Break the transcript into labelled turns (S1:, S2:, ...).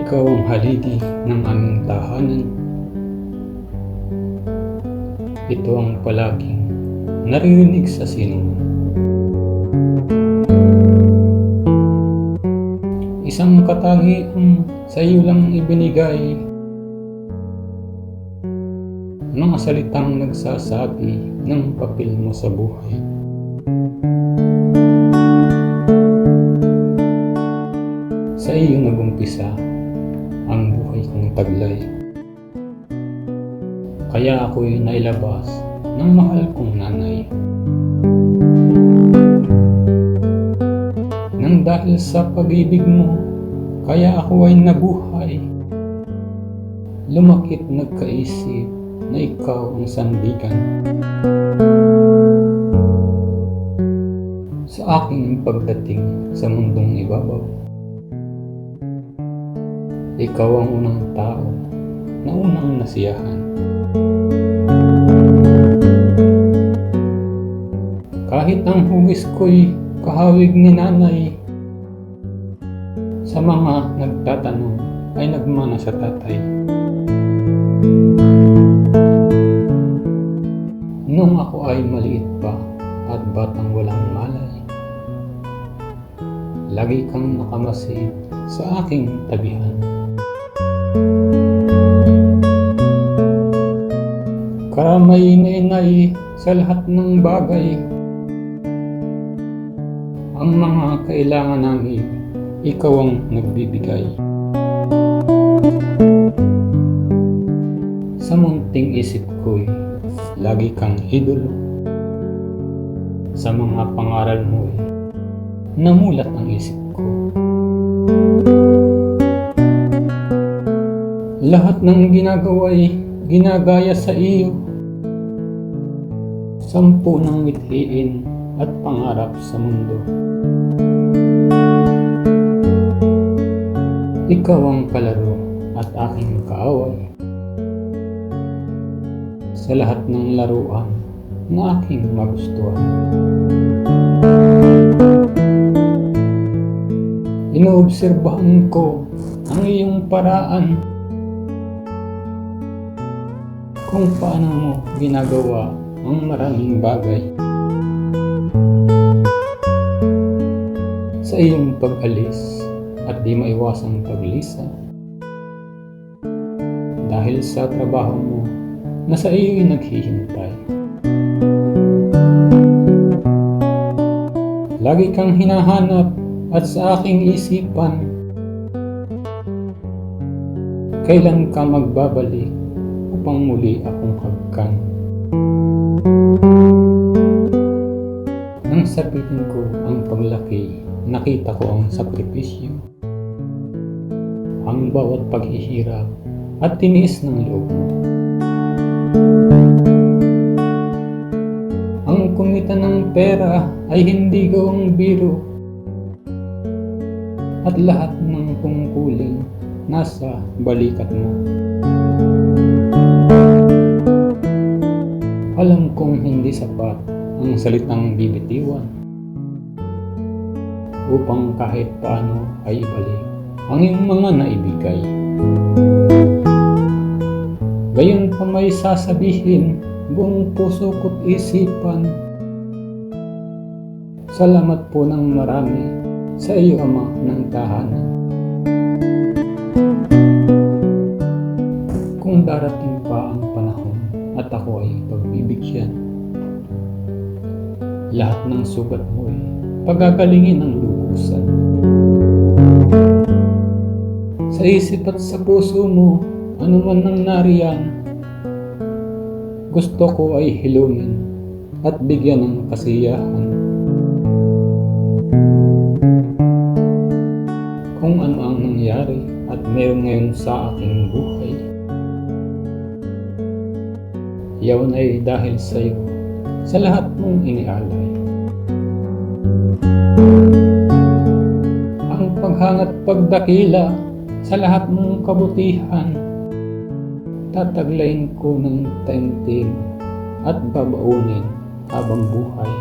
S1: Ikaw ang haligi ng aming tahanan. Ito ang palaging naririnig sa sinuman. Isang katangian sa iyo lang ibinigay, mga salitang nagsasabi ng papel mo sa buhay. Sa iyo nagumpisa ang buhay kong taglay, kaya ako'y nailabas ng mahal kong nanay. Nang dahil sa pag-ibig mo, kaya ako ay nabuhay. Lumakit nagkaisip na ikaw ang sandigan sa aking pagdating sa mundong ibabaw. Ikaw ang unang tao na unang nasiyahan. Kahit ang hugis ko'y kahawig ni nanay, sa mga nagtatanong ay nagmana sa tatay. Nung ako ay maliit pa at batang walang malay, lagi kang nakamasid sa aking tabihan. Karamay na inay sa lahat ng bagay, ang mga kailangan namin, ikaw ang nagbibigay. Sa munting isip ko'y lagi kang idolo. Sa mga pangaral mo'y namulat ang isip ko. Lahat ng ginagawa'y ginagaya sa iyo. 10 ng mithiin at pangarap sa mundo. Ikaw ang kalaro at aking kaaway sa lahat ng laruan na aking magustuhan. Inoobserbahan ko ang iyong paraan, kung paano mo ginagawa ang maraming bagay. Sa iyong pag-alis at di maiwasang paglisa, dahil sa trabaho mo na sa iyo'y naghihintay. Lagi kang hinahanap at sa aking isipan, kailan ka magbabalik upang muli akong hagkan. Nang sapitin ko ang paglaki, nakita ko ang sakripisyo, ang bawat paghihirap at tiniis ng loob mo. Ang kumita ng pera ay hindi gawang biro, at lahat ng tungkulin nasa balikat mo. Alam kong hindi sapat ang salitang bibitiwan upang kahit paano ay ibalik ang iyong mga naibigay. Gayon pa may sasabihin buong puso ko't isipan, salamat po ng marami sa iyo, Ama ng tahanan. Kung darating pa ang panahon at ako ay pagbibigyan, lahat ng sugat mo'y pagagalingin ng lubusan. Sa isip at sa puso mo, ano man ang nariyan, gusto ko ay hilungin at bigyan ng kasiyahan. Kung ano ang nangyari at meron ngayon sa aking buhay, yaon ay dahil sa iyo, sa lahat mong inialay. Ang paghangat pagdakila sa lahat mong kabutihan, tataglayin ko ng taimtim at babaunin habang buhay.